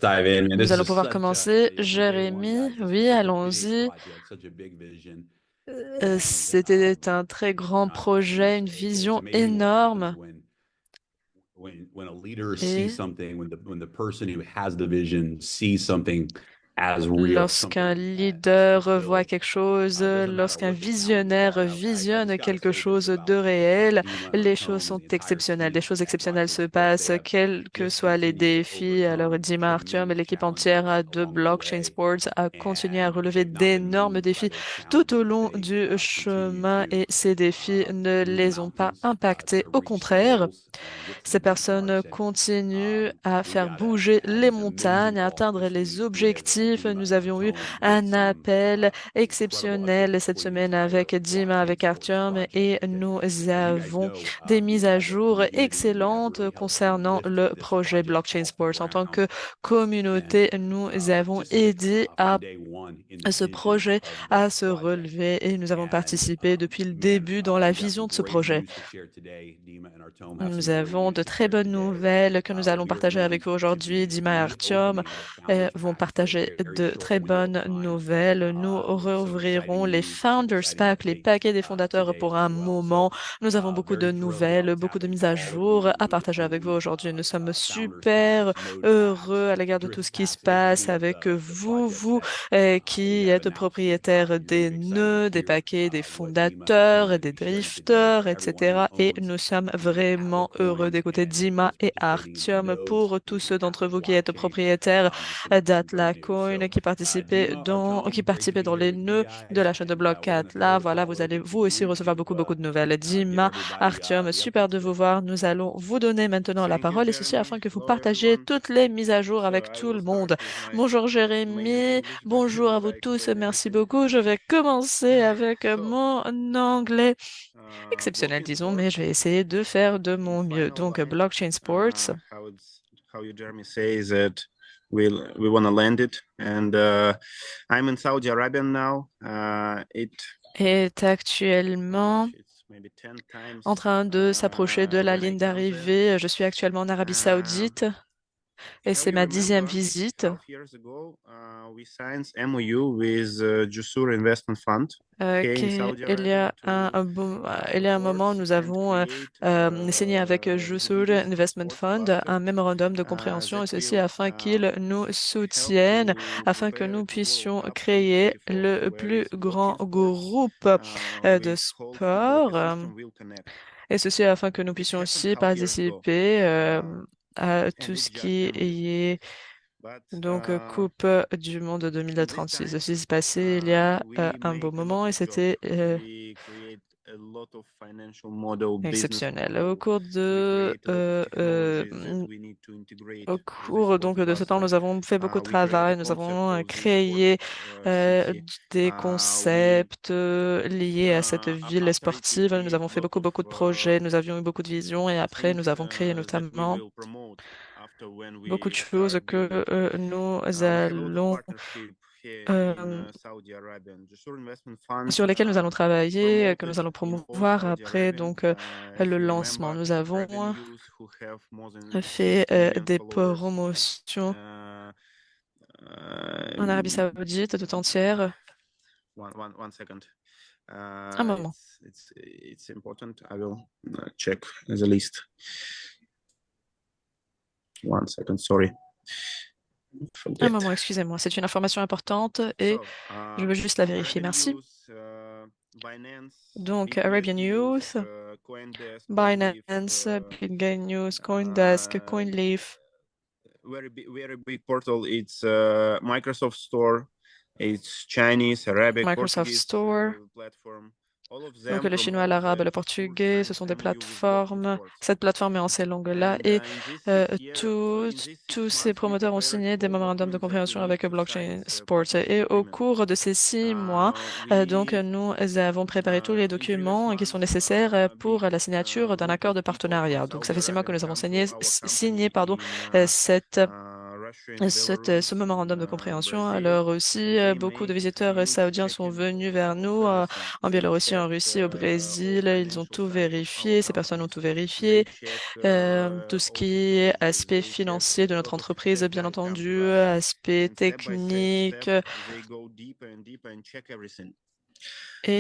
dive in, man. Nous This allons is pouvoir such commencer. a big one, Jérémy, guys. This is oui, such a big allons-y. project, such a big vision, and C'était un très grand projet, une it's vision amazing what happens énorme. when a leader sees Et something, when the person who has the vision sees something as real, lorsqu'un something that leader voit fulfills. quelque chose, It doesn't matter lorsqu'un what the challenges visionnaire are. I visionne just got to quelque say this chose de about réel, Dima and les choses Artem and sont the entire exceptionnelles. Des team choses at exceptionnelles Blockchain se Sports. They passent, have quels que just soient les continued to défis. Alors, overcome Dima Artyom et tremendous l'équipe entière challenges de along the Blockchain way, Sports a continué à and relever they've not been d'énormes moved by défis those tout au challenges. long They've du continued chemin et ces défis ne move les ont pas mountains impactés. to Au reach the contraire, goals and get to the ces personnes benchmarks. And continuent à we faire got to bouger have les these amazing montagnes, à calls atteindre this les week with objectifs. Dima Nous and avions eu Artem with un some appel incredible exceptionnel updates cette for the semaine entire avec Dima, blockchain avec sports Artyom, et project. nous As you guys avons know, des mises à as a jour community, we have excellentes really helped to concernant lift le this projet project Blockchain off the Sports. En tant ground. que And communauté, nous avons just aidé à from day one in the ce vision projet of à this se project. relever et nous avons And participé depuis le man, début dans la we got some vision de ce great projet. news to share today. Dima and Artem have some Nous great avons news de to très share bonnes today. nouvelles que nous allons We are partager going avec vous to aujourd'hui. be Dima et Artyom reopening the Founders vont Pack for a partager very de short très window of bonnes time nouvelles. Nous with some rouvrirons exciting les news, some Founders exciting Pack, les updates paquets des fondateurs today pour as un well. moment. So Nous avons beaucoup de very thrilled about nouvelles, beaucoup de tapping mises à all of jour you à who partager avec vous own aujourd'hui. Nous sommes Founders super Packs, Node heureux Packs, à l'égard de tout Drift ce qui se Passes, passe any of avec the vous, projects vous that we qui have êtes announced. propriétaires You're going des to be excited to nœuds, des hear paquets, des what Dima and Artem are fondateurs, going to des be sharing today drifters, for everyone who etc. Et owns nous sommes Atlas vraiment heureux Coin d'écouter and Dima is et participating in the Artyom nodes pour tous in ceux d'entre Atlas vous qui êtes blockchain. propriétaires Some great news. d'Atlacoin, So, Dima, qui Artem, great to participaient be dans here les with you nœuds de guys, la chaîne de and bloc we're going to 4. throw Là, the voilà, call vous allez open to vous aussi you recevoir to beaucoup, beaucoup de nouvelles. give Dima, everybody Artyom, the super de updates, vous man. voir. Nous allons vous donner maintenant la Thank you, parole et ceci Jeremy. afin que vous Hello, partagiez everyone. toutes les mises à jour So avec I tout will le start monde. with my Bonjour amazing Jérémy, English, but I bonjour will à vous try tous, explain merci everything. beaucoup. Je vais commencer avec So, mon anglais exceptionnel, blockchain disons, mais je sports vais essayer de faire de in mon mieux. final Donc, line. Blockchain Sports How you Jeremy says that we want to land it, and I'm in Saudi Arabia now. It est actuellement it's maybe 10 times en train de s'approcher de la when I ligne come there. d'arrivée. Je suis actuellement en Arabie Uh, Saoudite et How c'est you ma 10e remember, visite. half years ago, we signed MOU with Jusur Investment Fund here in Saudi Il y Arabia a il y a un support moment, nous and avons create signé avec the Jusur biggest Investment sport Fund cluster un mémorandum de compréhension, that et ceci will afin qu'ils nous help soutiennent, to afin que prepare nous to World puissions Cup créer 2024, le where plus is grand blockchain sports groupe de with whole football sport. ecosystem will connect. Et ceci afin que nous It puissions happened aussi half years ago, participer à and tout it's ce just qui MOU. est But donc Coupe du Monde in this 2036. time, Ceci s'est passé il y a we un beau made a lot moment et of job. c'était We create a lot of financial model, business exceptionnel. model. We create a lot of technologies that we need to Au integrate with the cours sport donc de ce temps, cluster. nous avons fait beaucoup de We create the travail. Nous concept avons of the sport créé city. des We concepts liés à cette ville after it, we sportive. Nous create avons a fait lot beaucoup, of beaucoup de projets. Nous avions eu beaucoup de visions et après, nous things avons créé that we notamment will promote after when beaucoup de we choses start que building. nous We have a lot of allons partnership here in euh, Saudi Arabia. And Jusur Investment Fund sur lesquels nous allons travailler, que promoted nous allons in all promouvoir Saudi après Arabian. donc If le you lancement. remember, Nous avons revenues who have more than fait 60 million des followers. promotions Uh, en Arabie Saoudite tout entière. one second. Un moment. It's important. I will check the list. One second, sorry. Un Forget. moment, excusez-moi. C'est une information importante et So, je veux juste la vérifier. Arabian Merci. Youth, Binance, Donc, BitGet Arabian News, Youth, CoinDesk, CoinLeaf, Binance, BitGay News, CoinDesk, uh, CoinLeaf, very big portal. It's Microsoft Store. It's Chinese, Arabic, Microsoft Portuguese Store. platform. All of Donc, them le chinois, promote l'arabe, that le Jusur portugais, ce signs sont des MOU with blockchain plateformes. sports. Cette plateforme est en ces langues-là And et in this 6 year, in tous, these tous 6 ces months, we promoteurs ont prepared signé des all mémorandums de documents that we compréhension need avec to Blockchain sign a Sports. partnership Et au agreement. cours de ces 6 mois, donc, We nous avons préparé tous les in previous documents qui sont months nécessaires pour big la signature d'un group accord of de people from partenariat. Donc, ça Saudi fait 6 mois que Arabia nous avons come to our signé company pardon, in cette ce mémorandum de compréhension. Alors aussi, beaucoup de visiteurs saoudiens sont venus vers nous en Biélorussie, en Russie, au Brésil. Ils ont tout vérifié, ces personnes ont tout vérifié. Tout ce qui est aspect financier de notre entreprise, bien entendu, aspect technique. Et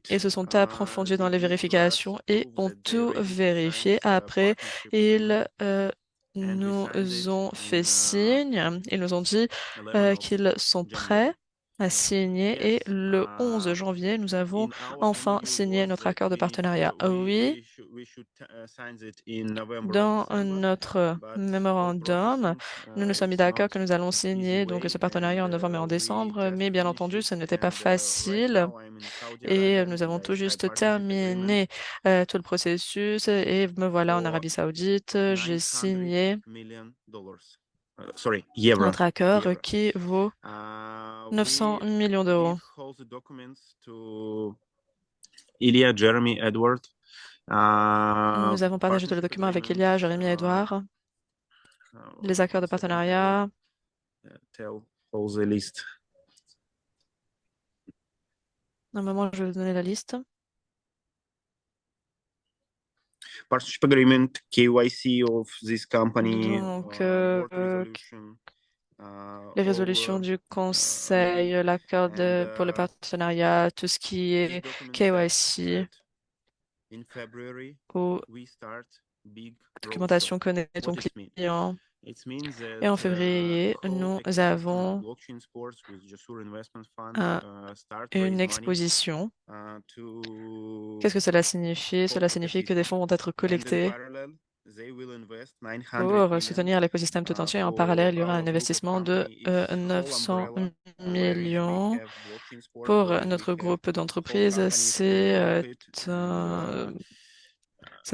ils se sont approfondis dans les vérifications et ont tout vérifié. Après, ils nous ont fait signe, ils nous ont dit qu'ils sont prêts à signer et le 11 janvier, nous avons enfin signé notre accord de partenariat. Oui, dans notre mémorandum, nous nous sommes mis d'accord que nous allons signer donc ce partenariat en novembre et en décembre, mais bien entendu, ce n'était pas facile et nous avons tout juste terminé tout le processus et me voilà en Arabie Saoudite. J'ai signé notre accord qui vaut 900 millions d'euros. Ilya, Jeremy, Edward. Nous avons partagé tous les documents avec Ilia, Jérémy et Edouard. Les accords de partenariat. Tell all the list. Un moment, je vais vous donner la liste. Partnership agreement, KYC of this company. Donc, les résolutions du conseil, l'accord pour le partenariat, tout ce qui est KYC ou documentation connaît ton client. Et en février, nous avons une exposition. Qu'est-ce que cela signifie? Cela signifie que des fonds vont être collectés pour soutenir l'écosystème tout entier. En parallèle, il y aura un investissement de 900 millions pour notre groupe d'entreprises. C'est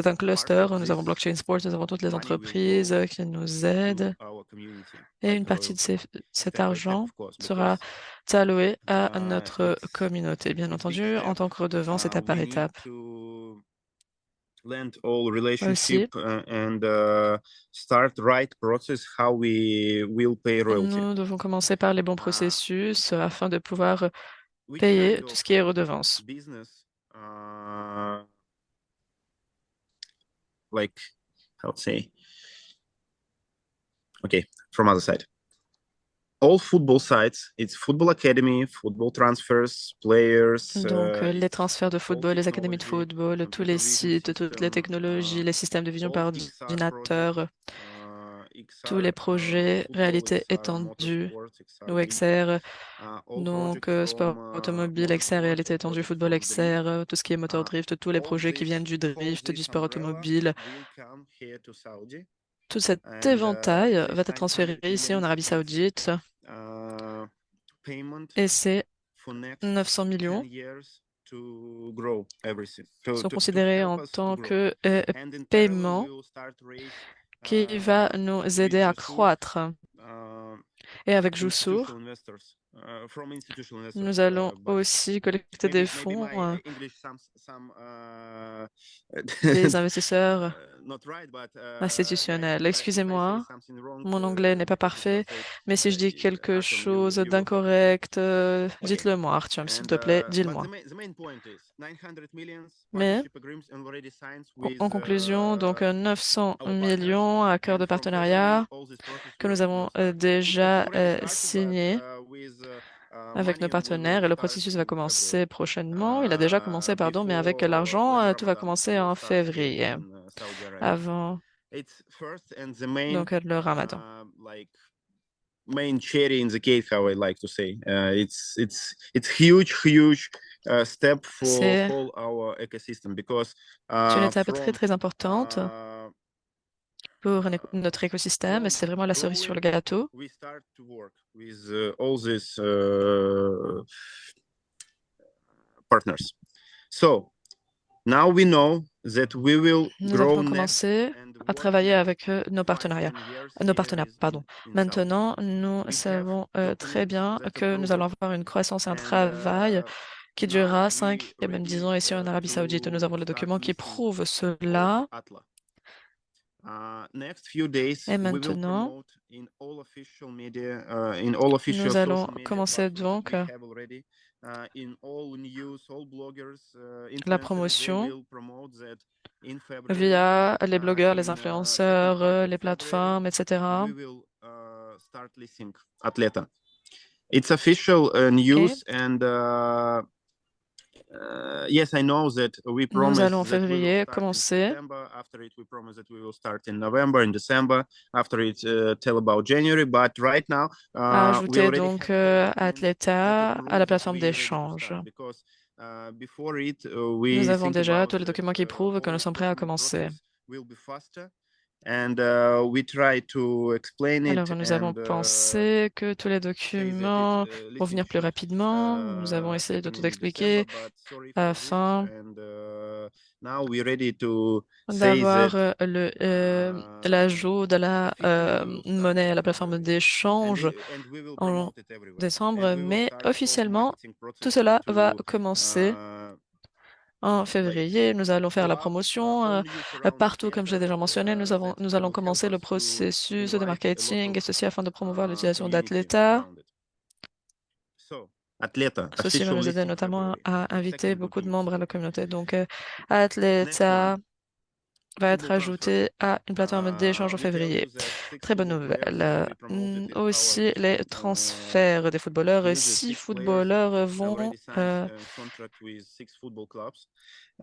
un cluster. Nous avons Blockchain Sports, nous avons toutes les entreprises qui nous aident. Et une partie de cet argent sera allouée à notre communauté. Bien entendu, en tant que redevance, étape par étape. Aussi, nous devons commencer par les bons processus afin de pouvoir payer tout ce qui est redevance. Like, how to say, okay, from other side. All football sites, it's football academy, football transfers, players. Donc, les transferts de football, les académies de football, tous les sites, toutes les technologies, les systèmes de vision par ordinateur, tous les projets, réalité étendue, ou XR, donc sport automobile, XR, réalité étendue, football XR, tout ce qui est moteur drift, tous les projets qui viennent du drift, du sport automobile. Tout cet éventail va être transféré ici en Arabie Saoudite et ces 900 millions sont considérés en tant que paiement qui va nous aider à croître. Et avec Joussour, nous allons aussi collecter des fonds des investisseurs institutionnels. Excusez-moi, mon anglais n'est pas parfait, mais si je dis quelque chose d'incorrect, dites-le moi, Artyom, s'il te plaît, dis-le-moi. Mais en conclusion, donc 900 millions à cœur de partenariat que nous avons déjà signé avec nos partenaires et le processus va commencer prochainement. Il a déjà commencé, pardon, mais avec l'argent, tout va commencer en février, avant donc le Ramadan. Main cherry in the cake, how I like to say. It's huge step for whole our ecosystem because c'est une étape très importante pour notre écosystème et c'est vraiment la cerise sur le gâteau. We start to work with all these partners. So now we know that we will Nous avons commencé à travailler avec nos partenaires, pardon. Maintenant, nous savons très bien que nous allons avoir une croissance et un travail qui durera 5 et même 10 ans ici en Arabie Saoudite. Nous avons le document qui prouve cela. Et maintenant, nous allons commencer donc la promotion via les blogueurs, les influenceurs, les plateformes, etc. It's official news and yes, I know that we Nous allons en promised that we will février start in commencer. September. After it, we promised that we will start in November, in December. After it, tell about January. But right now, À we ajouter already donc have documents that Atleta à la proves plateforme we ready to d'échange. start because before it, Nous we avons think déjà about tous les that documents qui prouvent que nous whole sommes prêts à document commencer. process will be faster. And we try to explain it Alors, nous avons and pensé que tous les say that documents vont venir plus rapidement. Nous avons essayé de tout expliquer afin now we're ready to say d'avoir that l'ajout de la officially we will start monnaie à la in plateforme January d'échange and we will en promote it everywhere décembre, and we will mais start the whole officiellement, marketing tout process cela va into commencer en février. Nous allons faire la promotion partout, comme j'ai déjà mentionné. Nous allons commencer le processus de marketing, et ceci afin de promouvoir l'utilisation d'Atleta. Ceci va nous aider notamment à inviter beaucoup de membres à la communauté. Donc, Atleta va être ajouté à une plateforme d'échange en février. Très bonne nouvelle. Aussi, les transferts des footballeurs. 6 footballeurs vont donc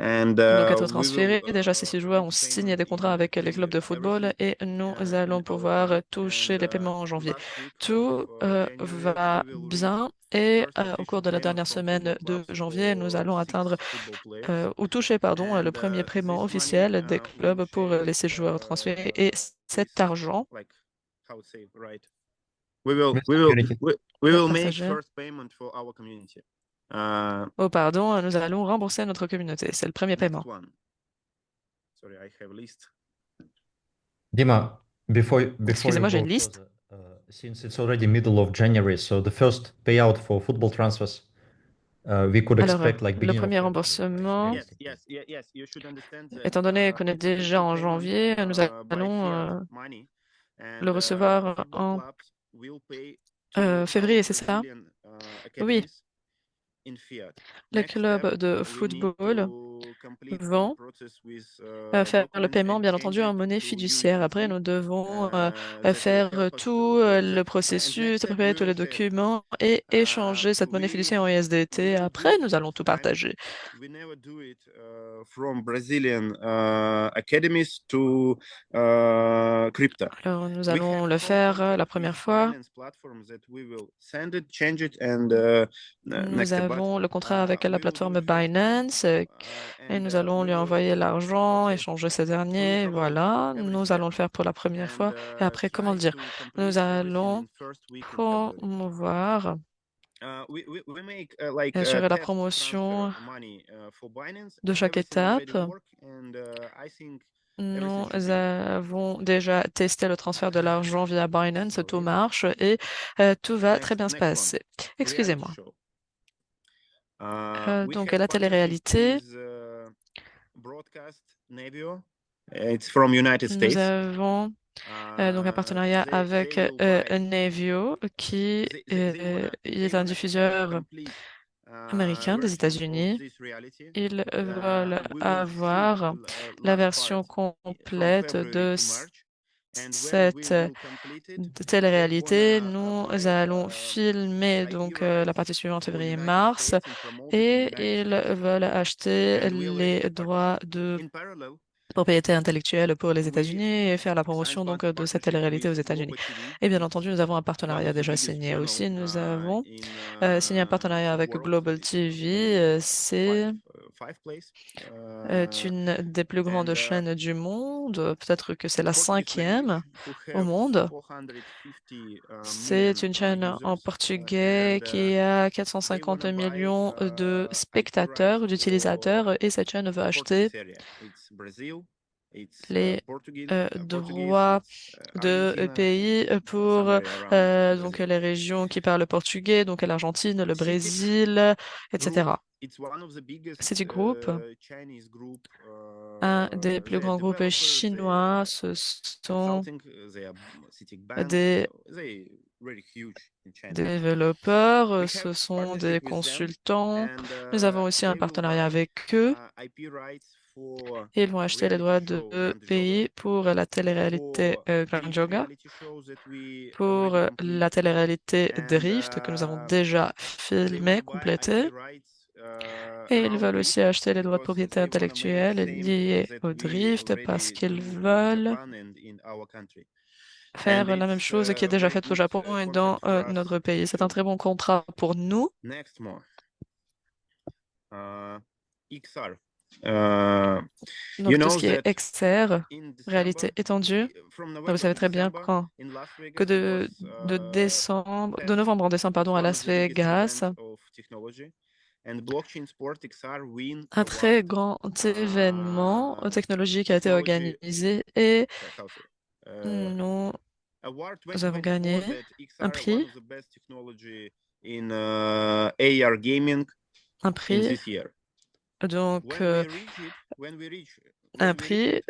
être transférés. Déjà, ces 6 joueurs ont signé des contrats avec les clubs de football et nous allons pouvoir toucher les paiements en janvier. Tout va bien et au cours de la dernière semaine de janvier, nous allons atteindre ou toucher, pardon, le premier paiement officiel des clubs pour laisser joueurs transférés et cet argent we will make first payment for our community. Oh, pardon, nous allons rembourser notre communauté. C'est le premier paiement. Sorry, I have a list. Dima, before Excusez-moi, you j'ai go une liste. further, since it's already middle of January, so the first payout for football transfers, we could Alors, expect like le beginning of premier February, remboursement, Yes, you should understand that, étant donné qu'on est déjà en janvier, nous allons le recevoir en février, c'est ça? Oui. Les clubs de football vont faire le paiement, bien entendu, en monnaie fiduciaire. Après, nous devons faire tout le processus, préparer tous les documents et échanger cette monnaie fiduciaire en USDT. Après, nous allons tout partager. We never do it from Brazilian academies to crypto. Alors, nous allons le faire la première fois. Nous avons le contrat avec la plateforme Binance et nous allons lui envoyer l'argent, échanger ces derniers. Voilà, nous allons le faire pour la première fois. Et après, comment le dire? Nous allons promouvoir et assurer la promotion de chaque étape. Nous avons déjà testé le transfert de l'argent via Binance, tout marche et tout va très bien se passer. Excusez-moi. Donc, la télé-réalité, nous avons donc un partenariat avec Navio, qui est un diffuseur américain des États-Unis. Ils veulent avoir la version complète de cette télé-réalité. Nous allons filmer donc la partie suivante février-mars et ils veulent acheter les droits de propriété intellectuelle pour les États-Unis et faire la promotion donc de cette télé-réalité aux États-Unis. Et bien entendu, nous avons un partenariat déjà signé aussi. Nous avons signé un partenariat avec Global TV. C'est une des plus grandes chaînes du monde. Peut-être que c'est la 5e au monde. C'est une chaîne en portugais qui a 450 millions de spectateurs, d'utilisateurs, et cette chaîne veut acheter les droits de pays pour donc les régions qui parlent portugais, donc l'Argentine, le Brésil, etc. Citigroup, un des plus grands groupes chinois, ce sont des développeurs, ce sont des consultants. Nous avons aussi un partenariat avec eux et ils vont acheter les droits de pays pour la télé-réalité Grand Yoga, pour la télé-réalité Drift que nous avons déjà filmé, complétée. Et ils veulent aussi acheter les droits de propriété intellectuelle liés au drift parce qu'ils veulent faire la même chose qui est déjà faite au Japon et dans notre pays. C'est un très bon contrat pour nous. Donc tout ce qui est XR, réalité étendue, vous savez très bien que de novembre en décembre, pardon, à Las Vegas, un très grand événement technologique a été organisé et nous avons gagné un prix, donc un prix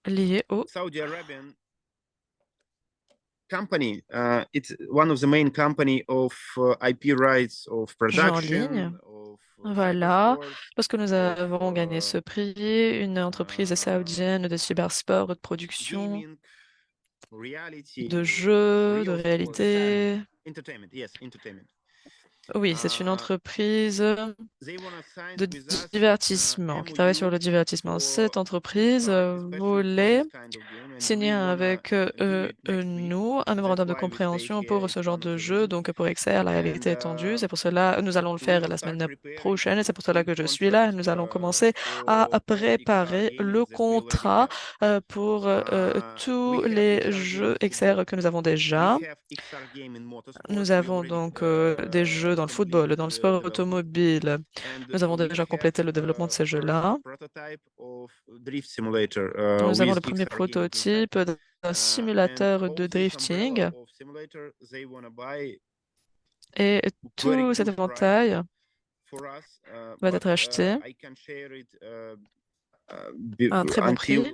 lié au company. It's one of the main company of IP rights of jeux en ligne. production. Voilà, lorsque nous avons gagné ce prix, une entreprise saoudienne de cybersport, de production, de jeux, de réalité. Oui, c'est une entreprise de divertissement qui travaille sur le divertissement. Cette entreprise voulait signer avec nous un mémorandum de compréhension pour ce genre de jeu, donc pour XR, la réalité étendue. C'est pour cela, nous allons le faire la semaine prochaine et c'est pour cela que je suis là. Nous allons commencer à préparer le contrat pour tous les jeux XR que nous avons déjà. Nous avons donc des jeux dans le football, dans le sport automobile. Nous avons déjà complété le développement de ces jeux-là. Nous avons le premier prototype d'un simulateur de drifting. Et tout cet éventail va être acheté à un très bon prix.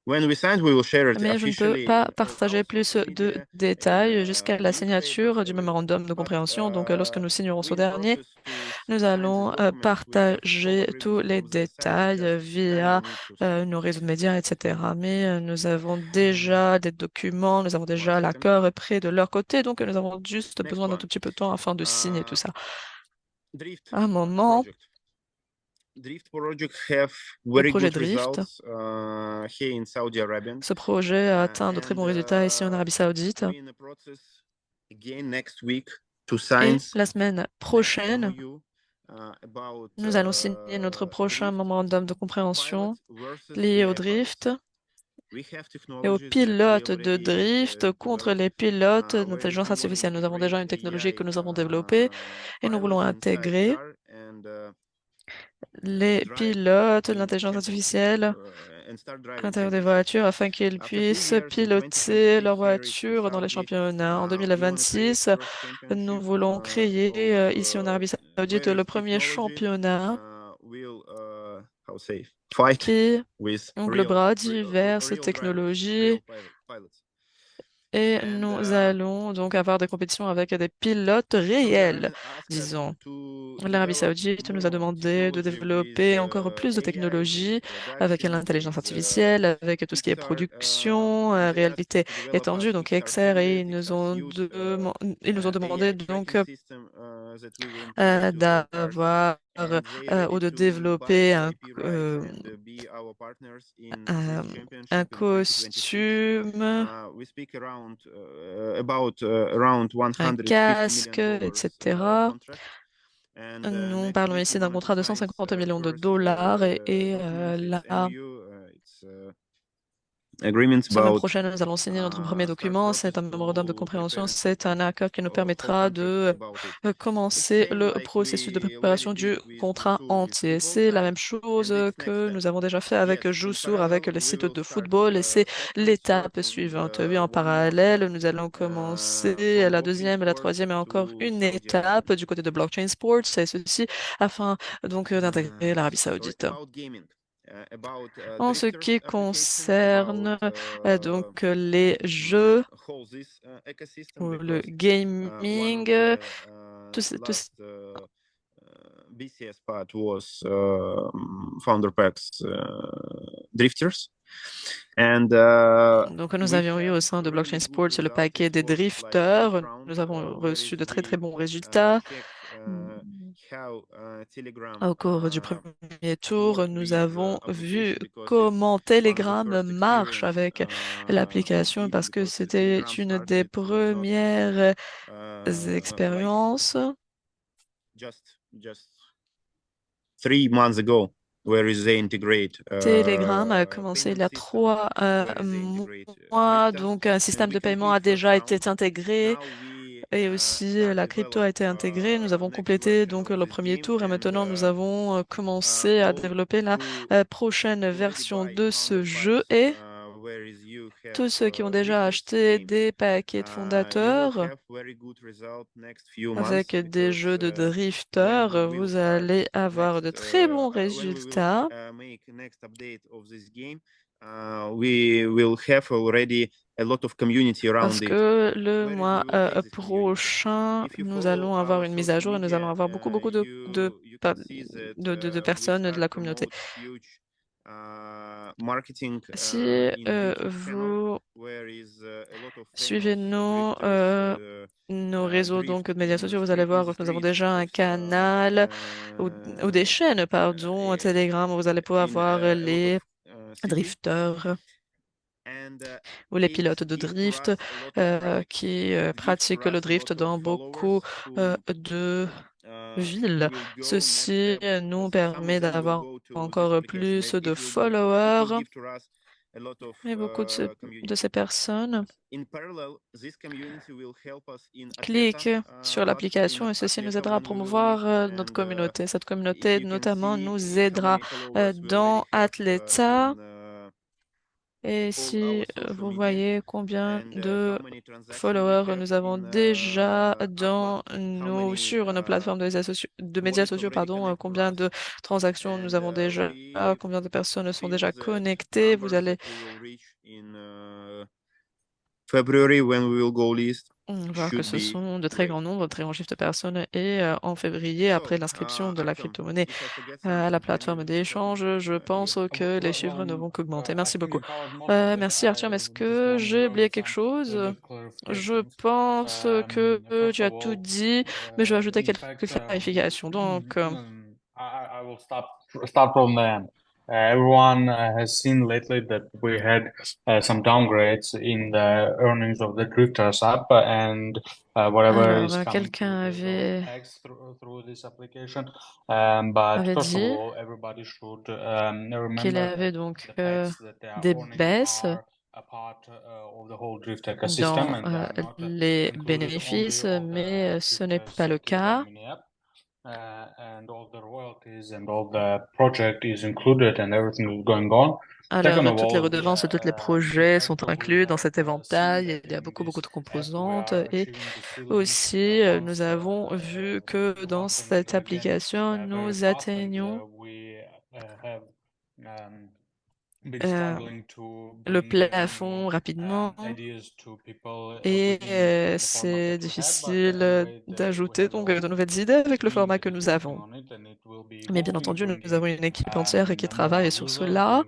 Mais je ne peux pas partager plus de détails jusqu'à la signature du mémorandum de compréhension. Donc, lorsque nous signerons ce dernier, nous allons partager tous les détails via nos réseaux de médias, etc. Mais nous avons déjà des documents, nous avons déjà l'accord prêt de leur côté, donc nous avons juste besoin d'un tout petit peu de temps afin de signer tout ça. Un moment. Le projet Drift. Ce projet a atteint de très bons résultats ici en Arabie Saoudite. Et la semaine prochaine, nous allons signer notre prochain mémorandum de compréhension lié au drift et aux pilotes de drift contre les pilotes d'intelligence artificielle. Nous avons déjà une technologie que nous avons développée et nous voulons intégrer les pilotes de l'intelligence artificielle à l'intérieur des voitures afin qu'ils puissent piloter leur voiture dans les championnats. En 2026, nous voulons créer ici en Arabie Saoudite le premier championnat qui englobera diverses technologies et nous allons donc avoir des compétitions avec des pilotes réels, disons. L'Arabie Saoudite nous a demandé de développer encore plus de technologies avec l'intelligence artificielle, avec tout ce qui est production, réalité étendue, donc XR, et ils nous ont demandé donc d'avoir ou de développer un costume, un casque, etc. Nous parlons ici d'un contrat de 150 millions de dollars et là, agreements Semaine about prochaine, nous allons signer notre premier document. C'est un mémorandum de compréhension. C'est un accord qui nous permettra de commencer le processus de préparation du contrat entier. C'est la même chose que nous avons déjà fait avec Jousour, avec les sites de football, et c'est l'étape suivante. Oui, en parallèle, nous allons commencer la deuxième, la troisième et encore une étape du côté de Blockchain Sports, et ceci afin donc d'intégrer l'Arabie Saoudite. En ce qui concerne les jeux ou le gaming, tous BCS part was Founder Packs Drifters. donc nous avions eu au sein de Blockchain Sports le paquet des drifters. Nous avons reçu de très très bons résultats. Au cours du premier tour, nous avons vu comment Telegram marche avec l'application parce que c'était une des premières expériences. Just 3 months ago, where is they integrate Telegram a commencé il y a 3 mois, donc un système de paiement a déjà été intégré et aussi la crypto a été intégrée. Nous avons complété donc le premier tour et maintenant nous avons commencé à développer la prochaine version de ce jeu et tous ceux qui ont déjà acheté des paquets de fondateurs avec des jeux de drifter, vous allez avoir de très bons résultats. Parce que le mois prochain, nous allons avoir une mise à jour et nous allons avoir beaucoup de personnes de la communauté. Si vous suivez nos réseaux donc, de médias sociaux, vous allez voir que nous avons déjà un canal ou des chaînes, pardon, Telegram, où vous allez pouvoir voir les drifters ou les pilotes de drift qui pratiquent le drift dans beaucoup de villes. Ceci nous permet d'avoir encore plus de followers et beaucoup de ces personnes cliquent sur l'application et ceci nous aidera à promouvoir notre communauté. Cette communauté notamment nous aidera dans Atleta. Et si vous voyez combien de followers nous avons déjà sur nos plateformes de médias sociaux, pardon, combien de transactions nous avons déjà, combien de personnes sont déjà connectées, vous allez voir que ce sont de très grands nombres, de très grands chiffres de personnes. Et en février, après l'inscription de la crypto-monnaie à la plateforme d'échange, je pense que les chiffres ne vont qu'augmenter. Merci beaucoup. Merci Arthur, mais est-ce que j'ai oublié quelque chose? Je pense que tu as tout dit, mais je vais ajouter quelques clarifications. Donc, I will start from the end. Everyone has seen lately that we had some downgrades in the earnings of the Drifters app and whatever is coming quelqu'un avait through this application. But first of dit all, everybody should qu'il remember avait donc the packs that they are des owning baisses are a part of the whole Drift ecosystem dans and they are not les included bénéfices, only of mais the ce n'est Drifters pas le cas. mini app. And all the royalties and all the project is included and everything is going on. Alors, toutes les redevances et tous les projets sont inclus dans cet éventail. Il y a beaucoup de composantes. Et aussi, nous avons vu que dans cette application, nous atteignons le plafond rapidement et c'est difficile d'ajouter donc de nouvelles idées avec le format que nous avons. Mais bien entendu, nous avons une équipe entière qui travaille sur cela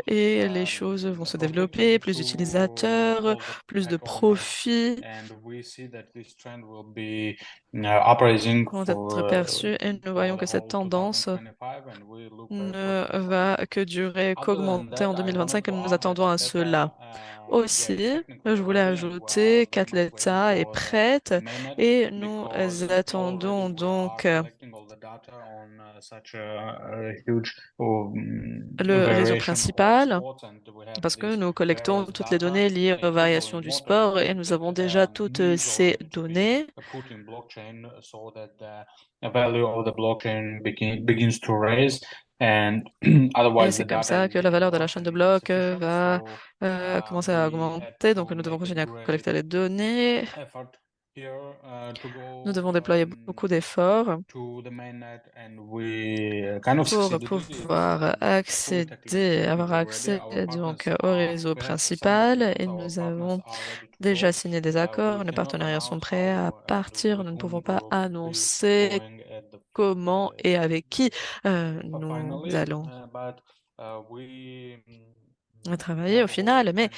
et les choses vont se développer, plus d'utilisateurs, plus de profits vont être perçus et nous voyons que cette tendance ne va que durer qu'augmenter en 2025 et nous attendons à cela. Aussi, je voulais ajouter qu'Atleta est prête et nous attendons donc le réseau principal principal parce que nous collectons toutes les données liées aux variations du sport et nous avons déjà toutes ces données. Et c'est comme ça que la valeur de la chaîne de blocs va commencer à augmenter. Donc, nous devons continuer à collecter les données. Nous devons déployer beaucoup d'efforts pour pouvoir avoir accès donc au réseau principal. Et nous avons déjà signé des accords. Nos partenariats sont prêts à partir. Nous ne pouvons pas annoncer comment et avec qui nous allons travailler au final, mais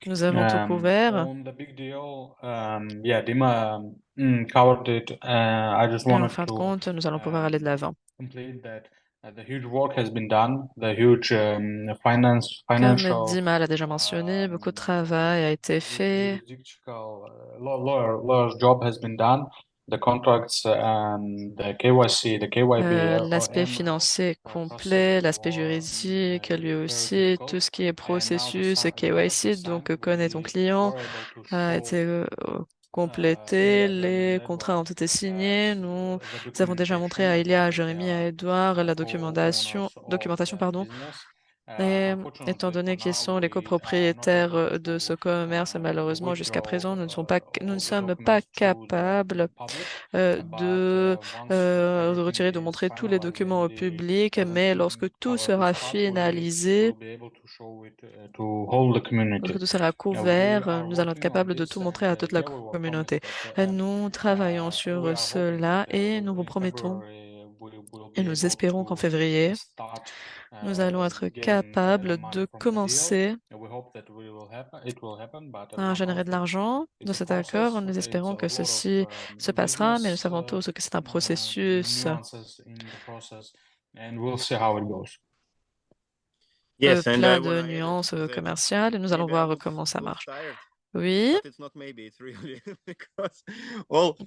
nous avons tout couvert. Et en fin de compte, nous allons pouvoir aller de l'avant. Comme Dima l'a déjà mentionné, beaucoup de travail a été fait. L'aspect financier complet, l'aspect juridique, lui aussi, tout ce qui est processus, KYC, donc connaît ton client, a été complété, les contrats ont été signés, nous avons déjà montré à Elia, à Jérémy, à Edouard la documentation, pardon. Et étant donné qu'ils sont les copropriétaires de ce commerce, malheureusement, jusqu'à présent, nous ne sommes pas capables de retirer, de montrer tous les documents au public, mais lorsque tout sera finalisé, lorsque tout sera couvert, nous allons être capables de tout montrer à toute la communauté. Nous travaillons sur cela et nous vous promettons et nous espérons qu'en février, nous allons être capables de commencer à générer de l'argent de cet accord. Nous espérons que ceci se passera, mais nous savons tous que c'est un processus plein de nuances commerciales et nous allons voir comment ça marche. Oui,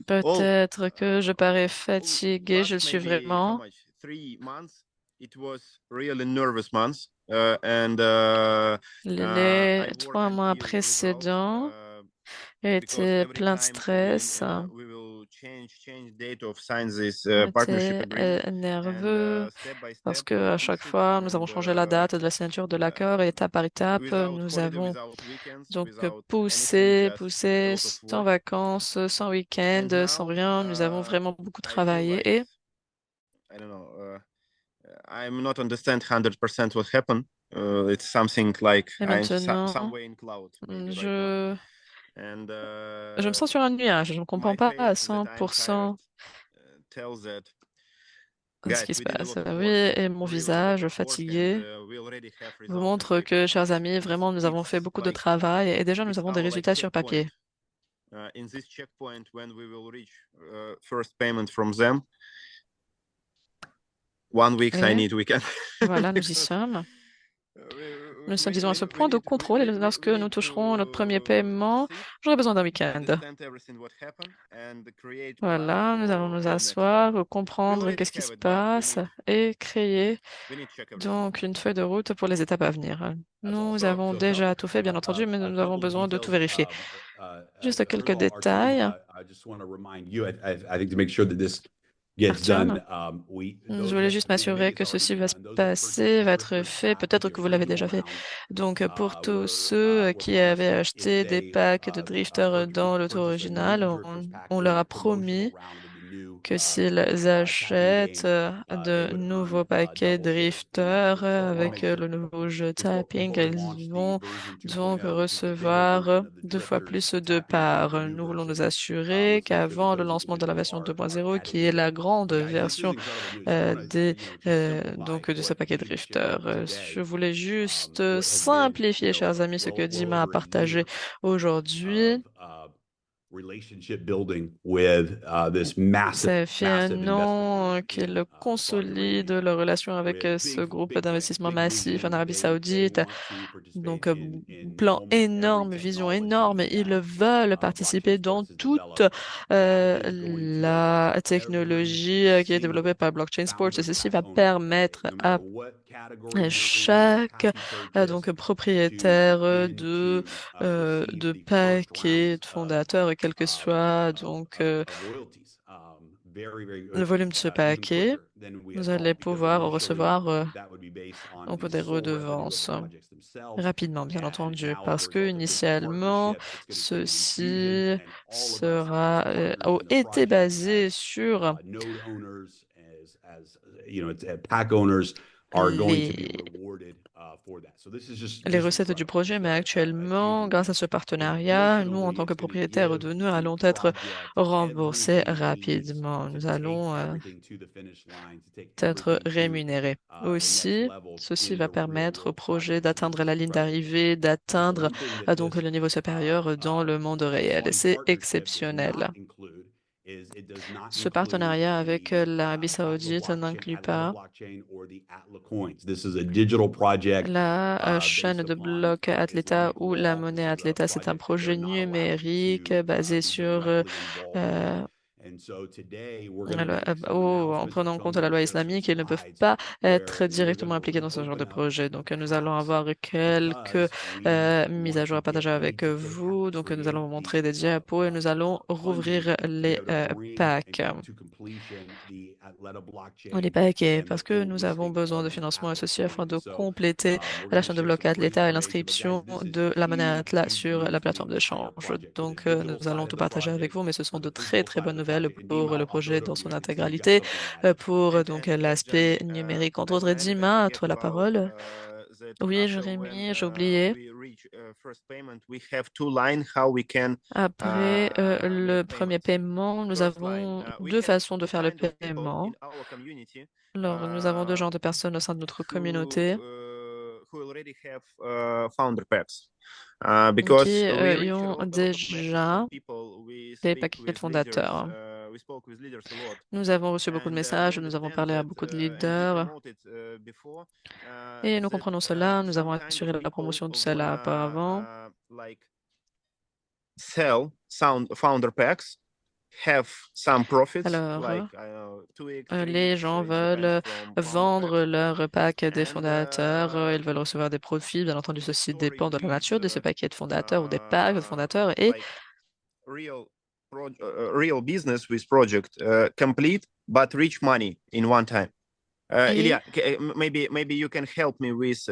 peut-être que je parais fatigué, je le suis vraiment. Les 3 mois précédents étaient pleins de stress, étaient nerveux parce que à chaque fois, nous avons changé la date de la signature de l'accord et étape par étape, nous avons donc poussé, sans vacances, sans week-end, sans rien. Nous avons vraiment beaucoup travaillé et I'm not understand 100% what happened. It's something like et I'm maintenant, somewhere in cloud maybe right now. And je me sens sur un nuage. Je ne comprends my pas à face that I'm 100% tells that ce qui guys, se we did a passe. lot of Oui, work, et mon really a lot visage of work, and fatigué we already have vous results on montre paper. que, chers amis, vraiment, nous avons fait beaucoup de Like travail et déjà nous it's avons des our like résultats sur checkpoint. papier. In this checkpoint, when we will reach first payment from them, 1 week I Et need weekend. voilà, nous y sommes. Nous sommes, disons, à ce point de contrôle et lorsque nous toucherons notre premier paiement, j'aurai besoin d'un week-end. Voilà, nous allons nous asseoir, comprendre qu'est-ce qui se passe et créer donc une feuille de route pour les étapes à venir. Nous avons déjà tout fait, bien entendu, mais nous avons besoin de tout vérifier. Juste quelques détails. Artyom, je voulais juste m'assurer que ceci va se passer, va être fait. Peut-être que vous l'avez déjà fait. Donc, pour tous ceux qui avaient acheté des packs de drifters dans l'auto original, on leur a promis que s'ils achètent de nouveaux paquets drifters avec le nouveau jeu Tapping, ils vont donc recevoir 2 fois plus de parts. Nous voulons nous assurer qu'avant le lancement de la version 2.0, qui est la grande version donc de ce paquet drifter, je voulais juste simplifier, chers amis, ce que Dima a partagé aujourd'hui. relationship building with this massive, Ça fait massive un an investment qu'ils in Saudi consolident Arabia, leur relation avec with ce groupe big plans, d'investissement big massif en vision. Arabie They Saoudite. want to participate Donc, in plan almost every énorme, vision technology énorme. Ils that veulent blockchain participer dans sports has toute developed. That is going to allow la every technologie qui est développée single par Blockchain Sports. Et founder ceci pack va owner, permettre no à matter what category you're in, what chaque pack you purchase, donc to propriétaire begin to de receive the first paquets rounds de fondateurs, et quel que soit donc of royalties. le volume de ce Even paquet, quicker than we had vous allez thought, because pouvoir initially recevoir that would be based on donc the des sole revenue of the redevances projects themselves. rapidement, bien And entendu, now, as a parce que result of this initialement, partnership, it's going to create an infusion, ceci and all of us as sera partners in the été project, basé as sur node owners, as you know, pack owners are going to be les rewarded for that. So this is just les recettes du incredible. projet, Just mais a actuellement, huge grâce win. à ce partenariat, nous, en Additionally, tant que it's going to propriétaires give de nœuds, the allons être project remboursés everything it needs rapidement. to Nous take allons everything to the finish line, to take être everything to rémunérés. the next Aussi, level ceci in a va real permettre au world projet project. So this d'atteindre is la ligne incredible. d'arrivée, d'atteindre One thing that donc this le niveau supérieur dans le monde réel. Et fun c'est partnership does exceptionnel. not include is it does not Ce include partenariat avec the l'Arabie Atla Saoudite blockchain, n'inclut Atla pas blockchain, or the Atla coins. This is a digital project la chaîne based de upon blocs Athleta Islamic ou la law. This monnaie is a Athleta. C'est un project that they're projet not allowed numérique to basé be sur directly involved in. euh, And so today we're going to make some en announcements prenant or en some compte la going to loi share some islamique, ils ne peuvent slides pas where être we're going directement to impliqués dans ce genre de open up projet. Donc, nous allons packs avoir quelques because we mises want à jour to à get partager ready avec to have vous. Donc, nous allons create vous montrer these des diapos et nous allons funding rouvrir to be les able to bring and packs. get to completion the Athleta Les blockchain paquets, and the parce que full nous avons listing besoin de of the financement Atla associé afin coin. de And so compléter we're la going to chaîne de share blocs some great Athleta et information. But guys, l'inscription this is de la monnaie huge, Atlas huge sur la news for the plateforme entire d'échange. project, for the Donc, digital nous side allons of tout the partager avec project, vous, mais ce for sont the de très, physical très side of bonnes the nouvelles project. And pour Dima, le I'll go projet to dans you son and see if you got intégralité, something to add. pour donc l'aspect And numérique. Entre as autres, Mehmet, don't Dima, à forget toi la about parole. that Oui, after when Jérémy, j'ai oublié. we reach first payment, we have two line how we can Après le make premier payments. paiement, nous First line, avons we deux have façons de two faire le kind of people paiement. in our community Alors, nous avons deux genres de personnes au sein de notre communauté who already have founder packs. Because qui we reach ont a lot of messages déjà from people, we des speak paquets de with leaders, fondateurs. we spoke with leaders a lot. Nous avons reçu beaucoup de And messages, we nous avons understand parlé à that, beaucoup de and we leaders promoted before, et nous that comprenons cela. Nous some avons kind assuré of la people promotion de cela auparavant. wanna like sell sound founder packs, have some profits, Alors, like I don't know, 2x, les 3x, gens it depends veulent from founder vendre packs. leur pack des And fondateurs, ils veulent recevoir des profits. Bien entendu, the ceci story dépend de la with nature de ces paquets de fondateurs ou des packs de fondateurs. Et like real business with project complete but reach money in one time. Ilya, maybe you can help me with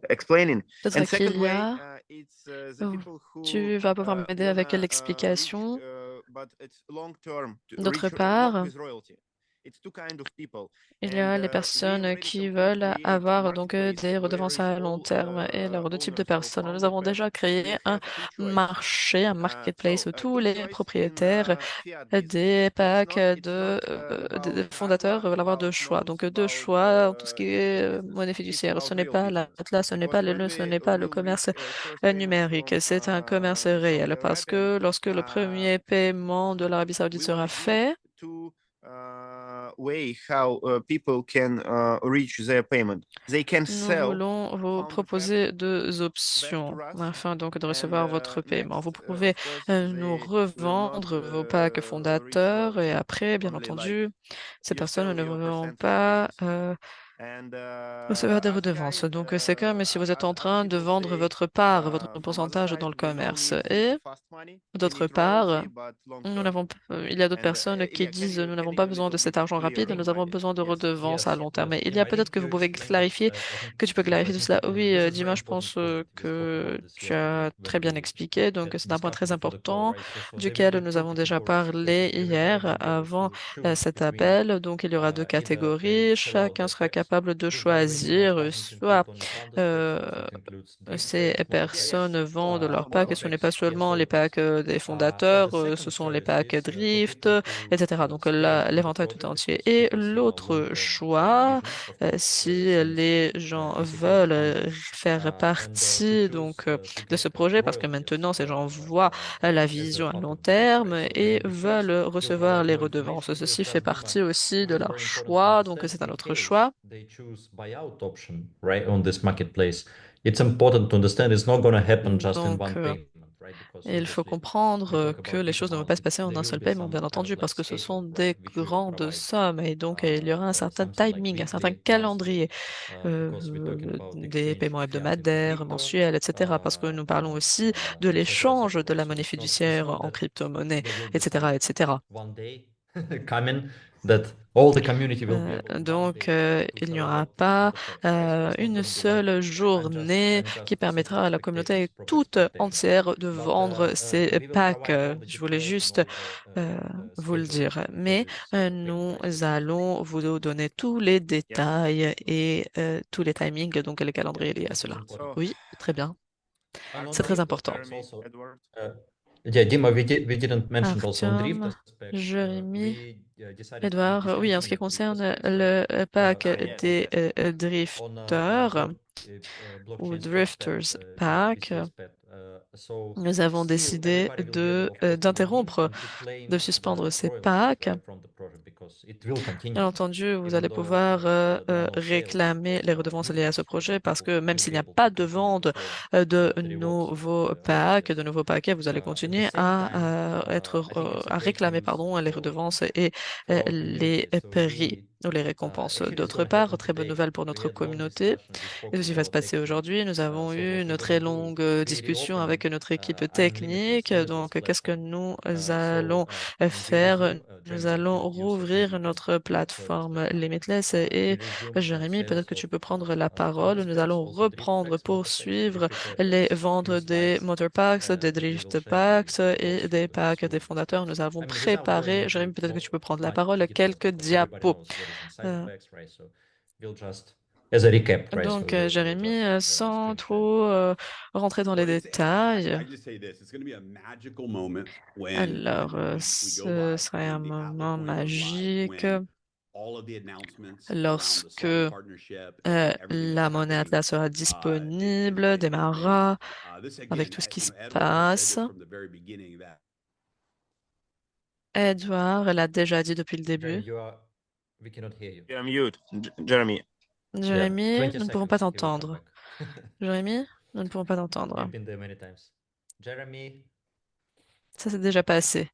explaining. peut-être And second way, qu'Ilia, it's the people who tu vas pouvoir m'aider avec wanna l'explication. reach, but it's long term to D'autre reach part, not with royalty. It's two kind of people. il y a les We personnes already qui some time veulent create avoir donc marketplace des where redevances reach à long all terme. Et alors, deux types de owners of personnes. Nous founder avons déjà packs. They créé un have two choice. marché, un marketplace où tous Two les choice propriétaires in fiat business. des packs It's de, not des about fondateurs Atla, veulent avoir deux about choix. nodes, Donc, deux about choix en tout ce qui est digital business. monnaie It's fiduciaire. Ce about n'est real pas business. l'Atlas, ce n'est pas Because les when nœuds, ce we n'est pas le will commerce reach first payments numérique. from C'est un commerce réel Saudi parce Arabian, que lorsque le premier paiement de l'Arabie Saoudite we sera wanna give fait, two way how people can reach their payment. They can nous sell voulons vous founder packs proposer deux back to options us, afin donc de and recevoir votre paiement. Vous next, pouvez of course, nous they will not revendre vos packs reach fondateurs et royalty, après, bien only like entendu, ces you personnes sell ne your vont percent from pas business. And recevoir des as redevances. kind Donc, c'est comme si vous êtes en as other train de people vendre say, votre part, votre from other pourcentage side, dans le we don't commerce. need Et fast money, we d'autre need part, royalty, but long nous term. n'avons, il y a d'autres And personnes qui Ilya, disent nous can n'avons you pas a besoin little de cet bit argent rapide, clearer nous avons my besoin de yes? redevances à long terme. Mais il y Tim, a I peut-être need que to vous pouvez explain it. clarifier, I think que tu peux because I clarifier tout think cela. Oui, this is very Dima, je important pense point. We spoke que about this tu as yesterday très when bien we expliqué. Donc, c'est un point très discussed before the call, important right? So there will duquel be nous two avons déjà categories. parlé Basically, we will hier be able avant to choose cet between appel. Donc, il y aura deux either paying catégories. sell out Chacun the sera packs capables de choisir, soit ces personnes vendent leurs packs et ce n'est pas seulement les packs des fondateurs, ce sont les packs Drift, etc. Donc là, l'éventail tout entier. Et l'autre choix, si les gens veulent faire partie donc de ce projet, parce que maintenant ces gens voient la vision à long terme et veulent recevoir les redevances. Ceci fait partie aussi de leur choix, donc c'est un autre choix. They choose buyout option, right, on this marketplace. It's important to understand it's not going to happen just in Donc, one payment, right? Because il faut obviously comprendre we talk que about les big choses ne vont pas se amounts. passer en un There will seul be paiement, bien some kind entendu, of like parce que ce sont schedule, des right, which we grandes provide, sommes et donc il y aura un certain something like timing, un certain weekly, monthly, calendrier, because we're talking about des exchange paiements of fiat into hebdomadaires, crypto, mensuels, etc. Parce que nous parlons aussi de etc., l'échange etc., de la right? So monnaie it's fiduciaire not en that crypto-monnaie, there will be some etc., etc. one day coming that all the community will be able one Donc, day to il n'y sell aura about pas the packs, right? So it's not une going to be like seule I'm journée qui just setting permettra à la expectations, communauté proper toute expectations. entière de But vendre ces we will packs. provide all the Je voulais details and juste all the vous le schedule dire. for Mais this nous payment, right? allons vous donner tous les détails et tous les timings, donc les calendriers liés à This is cela. important. Oui, très bien. And on C'est très Drift important. aspects Jeremy, also. Edward. Yeah, Dima, we didn't mention also on Drift Artyom, aspect. Jérémy, We decided to Edouard, oui, en ce qui discontinue Drift concerne aspects, le right? pack Yes, des yes. On drifters ou blockchain spot that drifters the pack, BC aspect. So nous avons still décidé everybody will be able, of course, to log in d'interrompre, and to de claim suspendre the ces royalties, packs. right, from the project because it will continue, Bien entendu, vous even allez though pouvoir there are no sales réclamer les redevances liées à ce projet parce que même will s'il be n'y a able pas to de continue to vente claim de the rewards nouveaux of packs, this. de nouveaux paquets, vous allez At the continuer same time, I think it's a à great réclamer news pardon, les for redevances et our les community. So prix we ou les récompenses. actually it's D'autre going to part, happen très bonne today. nouvelle pour We notre had long communauté. discussion. We spoke Et with ceci va se our passer tech team. aujourd'hui. Nous avons So eu what une we're gonna très do longue is we discussion reopen avec notre équipe unlimitless technique. Donc, qu'est-ce que platform. nous So allons we faire? resume Nous Jeremy, allons you certainly rouvrir you can notre further plateforme speak. Limitless We et resume Jérémy, peut-être sales que tu of peux prendre la other parole. Nous specs, allons also drift reprendre, packs, motor packs. We poursuivre prepare les few ventes des slides motor packs, des that we will drift share with packs the et boss des holders packs des with these fondateurs. packs. Nous avons I mean, without going préparé, Jérémy, into peut-être que tu peux prendre la much parole, details quelques because everybody diapos. knows what is inside the packs, right? So we'll just as a recap, right? So Donc, we'll Jérémy, just sans screen share. trop rentrer dans les Well, détails, I just say this: it's going to be a magical moment alors we go ce live serait un and the moment Atlas coin goes live magique when all of the announcements around the lorsque Saudi partnership and everything that's la monnaie happening Atlas sera disponible, is big. démarrera This avec again, tout ce qui se Edward has said passe. this from the very beginning that Edouard l'a déjà dit depuis le Jeremy, début. we cannot hear you. You're mute, Jeremy. Yeah, Jérémy, 20 nous ne pourrons pas seconds. He will come t'entendre. back. Jérémy, nous ne pourrons pas t'entendre. You've been there many times. Jeremy. Ça s'est déjà passé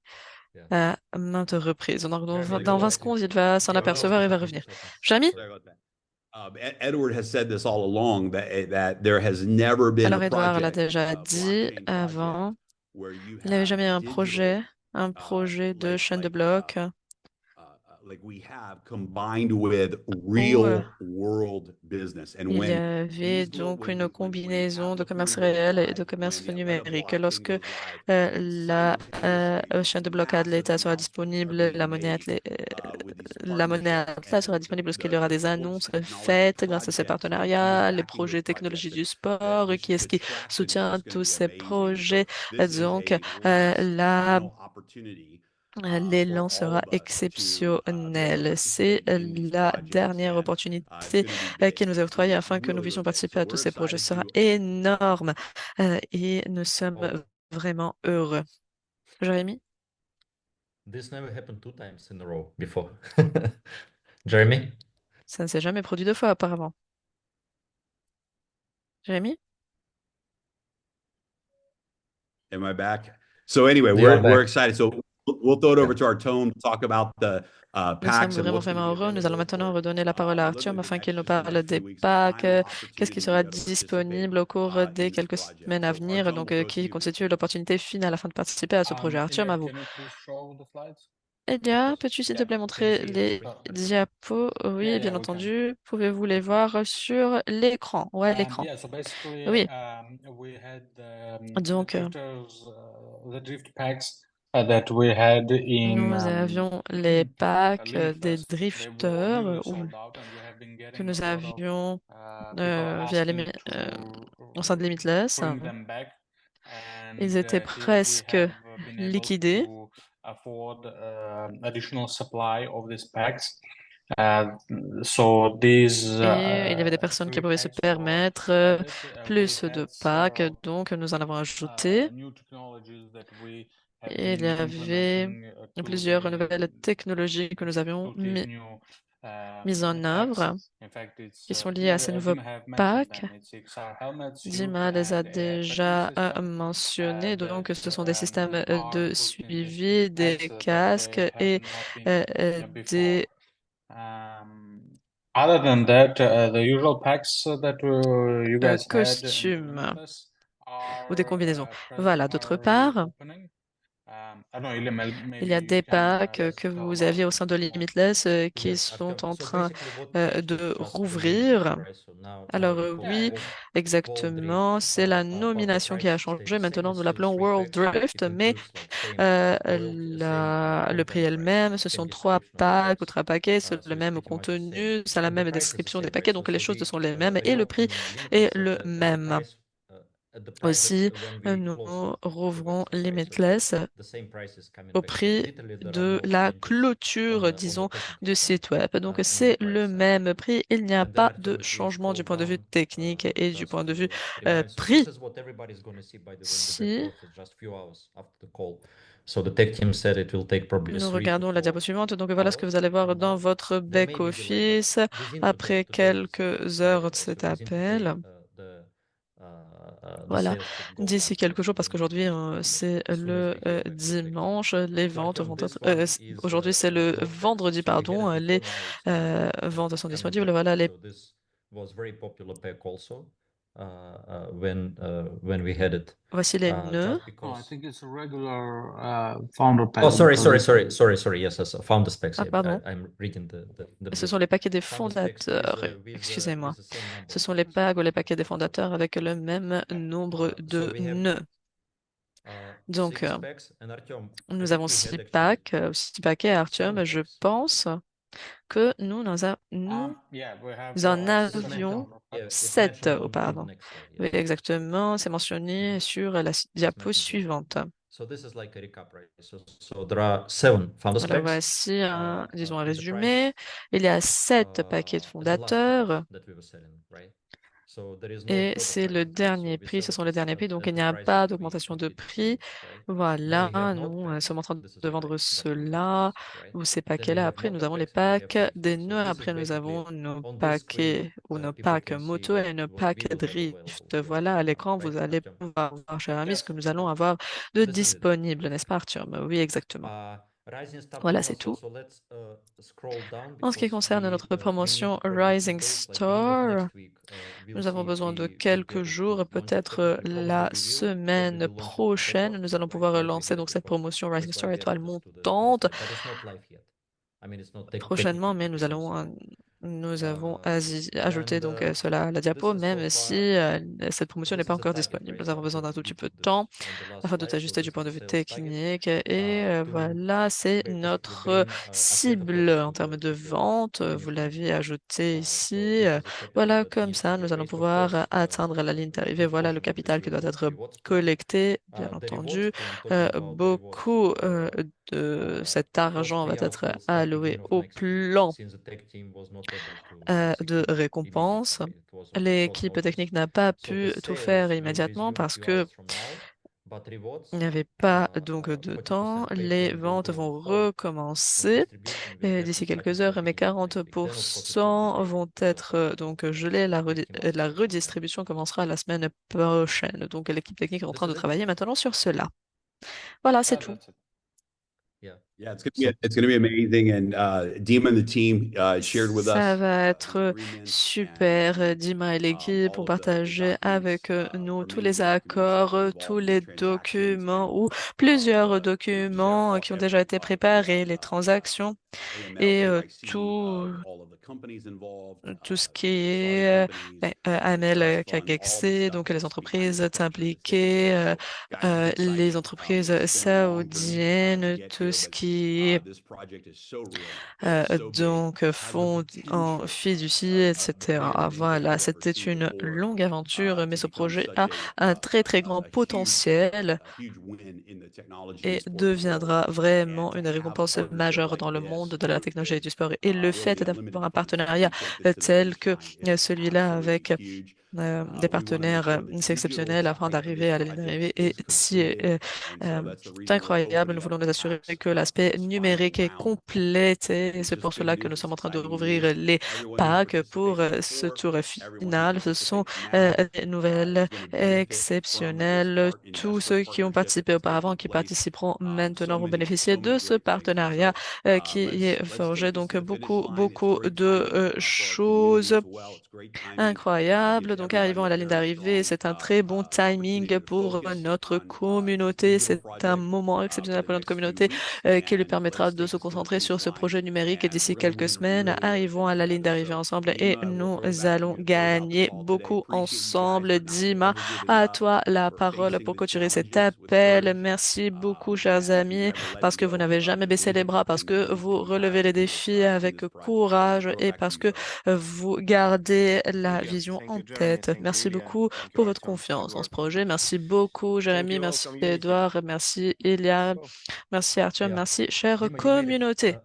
Yeah. à maintes reprises. Donc, Jeremy, dans 20 go. secondes, il va s'en Yeah, apercevoir et va 15 revenir. seconds. Jérémy? sorry about that. Edward has said this all along that there has never been a Alors, Edouard l'a project, déjà a dit blockchain project, avant. where you Il n'avait have jamais digital, un projet de like chaîne de blocs like we have combined with où real world business. And il y when avait these donc when une when combinaison de Atlas commerce One goes réel et de live, commerce when the Atlanta numérique. blockchain Lorsque goes live, la simultaneously chaîne de bloc massive Atlas sera amounts disponible, are being made with these la monnaie partnerships Atlas sera and disponible lorsqu'il y aura des sports annonces technology faites grâce à ces projects and the partenariats, les backing of projets those projects. technologie And du sport, qui est-ce the qui traction here soutient is going to tous be ces amazing. So projets. this is Donc, a last la final opportunity l'élan for all sera of us to be able to exceptionnel. C'est participate in these la projects, dernière and it's opportunité going to be big. qui nous est It's going to octroyée be afin que nous really, puissions really big. participer So à tous we're ces projets. Ce excited sera to. énorme et nous sommes vraiment heureux. Jérémy? This never happened 2 times in a row before. Jeremy? Ça ne s'est jamais produit deux fois auparavant. Jérémy? Am I back? So anyway, You are we're back. excited. So we'll throw it over to our tone to talk about the Nous sommes packs and vraiment, what's going to vraiment be heureux. Nous allons available maintenant for redonner la parole à Artyom literally the afin qu'il next nous just the parle next few des weeks. The packs, final qu'est-ce qui opportunity to sera be able to participate disponible au cours in des this quelques project. semaines à So venir, Artyom, donc we'll go to qui you. constitue l'opportunité finale afin de participer à ce projet. Artyom, à Ilya, vous. can you please show the slides? Elia, peux-tu s'il te Yeah. plaît Can you montrer see it on les screen? diapos? Oui, Yeah, bien we can. entendu. Pouvez-vous les voir sur l'écran? Ouais, l'écran. Yeah, so basically, Oui. we had Donc, drifters, the drift packs that we had in Nous avions les packs Limit des Fest. They were drifters nearly sold out, and we have been que getting a nous lot of avions people via asking au sein de to Limitless. bring them back. Ils And étaient here we presque have been able liquidés. to afford additional supply of these packs. So these Et il y avait des personnes qui three pouvaient se packs were permettre added. We plus de had packs, several donc nous en avons ajouté. new technologies that we have Et il y been avait implementing plusieurs nouvelles technologies que nous avions to these new mises en packs. œuvre In fact, it's qui sont liées à ces nouveaux Dima have mentioned packs. them. It's XR helmets, shield, Dima les a and a tracking déjà system mentionnés. that Donc, ce sont des systèmes are de put in these suivi, packs, des but casques they have et not been before. des Other than that, the usual packs that you guys had in costumes Limitless ou des combinaisons. present Voilà, d'autre are part, reopening. I don't know, Ilya, il maybe y a you des can packs que tell vous about aviez au sein de more. Limitless qui Yes, sont Artyom. en So train basically what changed de is just the naming, rouvrir. right? So now Alors we call oui, World exactement, Drift, c'est la but the nomination qui a prices stay changé. the same. Maintenant, It's nous still l'appelons three World packs. Drift, It mais includes like same loyalty, same le prix est content, le right? même. Ce Same sont trois description of the packs ou packs. trois paquets, c'est So le it's même pretty much the same. contenu, c'est la And the même price is the description des same, paquets, right? donc les choses We sont les mêmes et le prix reopen est Limitless le même. uh, at the prices Aussi, when we nous close the rouvrons website, right? So Limitless the same price is coming au back. So prix literally there are de no la changes clôture, on the disons, technical du side, site web. Donc, on the c'est price le side. même prix. Il n'y a And then pas de Artyom, if you changement du scroll point de vue down, technique et du just point de vue to remind. So this prix. is what everybody's going to see, by the way, in the Si back office, just few hours after the call. So the tech team said it will take probably nous 3 to regardons la 4 diapo suivante, donc voilà ce que hours vous allez voir from dans now. votre There may be delay, but back-office within après today is quelques Friday, heures de right? cet So within today, appel. the Voilà, sales should go d'ici up quelques jours, in parce qu'aujourd'hui c'est as soon as le we get back the tech team. dimanche, les So ventes Artyom, vont this être. one is Aujourd'hui c'est le WordPacks. vendredi, So we had pardon, it les before, now it's the ventes sont coming disponibles. back. Voilà les So this was very popular pack also when we had it. Voici les Just nœuds. No, I because. think it's a regular founder pack. Oh, sorry. Yes, Founder specs. Ah, pardon. I'm reading the Ce sont brief. les paquets des Founder specs is fondateurs. with Excusez-moi. the same number Ce of sont les pages. packs ou les paquets des fondateurs avec le même nombre de So we have nœuds. Donc, 6 packs, and Artyom, I nous think avons we 6 had actually packs, 6 paquets, 7 Artyom. Je packs. pense que nous Yeah, we have en seven avions founder packs. Yeah, it's 7 mentioned on auparavant. the next slide. Oui, Yes. exactement. C'est mentionné sur la diapo mentioned here. suivante. So this is like a recap, right? So there are 7 founder Alors specs. voici disons un and the résumé. Il y a 7 paquets de is the last fondateurs. price that we were selling, right? So there is no Et further c'est price le increase. dernier So we prix, ce sell sont les derniers prix, donc il at n'y the a prices pas that we d'augmentation de agreed to prix. sell, right? Voilà, Then we have nous notepacks. sommes en train This is de the vendre pack that we cela, purchased, right? ou ces Then we paquets-là. have Après, nous avons les notepacks and we have packs drift. des So nœuds. this is Après, nous basically avons nos on this packs screen, ou nos people packs can see moto et nos what we packs will have available drift. here, Voilà, à l'écran, vous right, allez Artyom? pouvoir voir, cher ami, ce Yes. que nous allons avoir de This is it. disponible, n'est-ce pas, Arthur? Oui, exactement. Rising Star Voilà, promo, c'est tout. so let's scroll down En ce qui because concerne notre promotion Rising Star, nous avons besoin de quelques jours, peut-être la semaine prochaine, nous allons pouvoir lancer donc cette promotion Rising Star étoile montante prochainement, mais nous avons ajouté donc cela à la diapo, même si cette promotion n'est pas encore disponible. Nous avons besoin d'un tout petit peu de temps afin de t'ajuster du point de vue technique. Et voilà, c'est notre cible en termes de vente. Vous l'avez ajouté ici. Voilà, comme ça, nous allons pouvoir atteindre la ligne d'arrivée. Voilà le capital qui doit être collecté, bien entendu. Beaucoup de cet argent va être alloué au plan de récompense. L'équipe technique n'a pas pu tout faire immédiatement parce que il n'y avait pas donc de temps. Les ventes vont recommencer d'ici quelques heures, mais 40% vont être donc gelés. La redistribution commencera la semaine prochaine. Donc l'équipe technique est en train de travailler maintenant sur cela. Voilà, c'est tout. That's it. Yeah, it's gonna be amazing. And Dima and the team shared with Ça us va the être agreements super. and Dima et l'équipe all ont of the partagé documents avec nous for tous many of les the documents that accords, were tous involved in the les transactions and documents ou of plusieurs just documents qui ont déjà été préparés, les transactions AML, et KYC tout, of all of the companies involved, tout ce qui the startup est companies, the trust AML, fund, all the KKC, stuff donc les that's behind the entreprises structure of this thing. impliquées, So, guys, it's les exciting. entreprises It's been a long journey to saoudiennes, get tout here, ce but qui est this project is so real. It's so big. donc It has the fonds en potential fiducie, of bigger etc. than anything Voilà, we've ever c'était seen une before longue aventure, mais to ce become projet such a un très très grand potentiel a huge win in the technology and et sport world. deviendra And vraiment to une have a récompense partnership majeure like dans le monde this de la technologie et with du sport. Et le fait really d'avoir unlimited un funds from the partenariat ecosystem at tel this que time is celui-là absolutely avec huge. des We want to make partenaires sure the si digital exceptionnels afin side of this d'arriver à la ligne project d'arrivée est is si completed. And so that's the reason we're incroyable. Nous opening up voulons the nous assurer tax que l'aspect this final numérique est round. complet et It's c'est just pour big cela que news. nous It's sommes en train exciting d'ouvrir news. les Everyone who's packs pour participated ce before, tour everyone who final. Ce sont participates now des is nouvelles going to benefit from this exceptionnelles. smart Tous investor ceux qui ont partnership participé that's auparavant, taking qui place. participeront maintenant vont bénéficier So de many ce great things. partenariat So qui est let's take forgé. this Donc to the finish beaucoup, line. It's beaucoup great de timing for our community choses as well. It's great timing to incroyables. get Donc everybody arrivons a à la ligne very d'arrivée. strong C'est un très bon opportunity timing to pour focus notre on this communauté. digital C'est un project moment for exceptionnel the pour notre next few communauté weeks. qui lui And permettra let's de take se this to the concentrer finish sur ce line projet numérique. Et and d'ici really quelques move semaines, forward arrivons à la ligne together. d'arrivée So, ensemble et Dima, we'll throw it nous back to allons you to close out the gagner call today. beaucoup Appreciate you guys ensemble. for not Dima, ever giving à up, toi la for parole facing pour the clôturer cet challenges with appel. courage. Merci beaucoup, chers And you've amis, never let parce que vous go n'avez of jamais the baissé les vision bras, parce and the que faith that vous you relevez have les in défis avec this project. So we'll courage throw it et back to parce you, que brother. vous gardez la Thank you. vision Thank en you, Jeremy. tête. Thank you, Merci Ilya. beaucoup Thank you, pour votre Artyom, confiance dans ce Edward. projet. Merci beaucoup, Thank Jérémy. you all, Merci, community. Edouard. Merci, Ilia. So, Merci, Arthur. Yeah. Merci, chère Dima, you made it. communauté.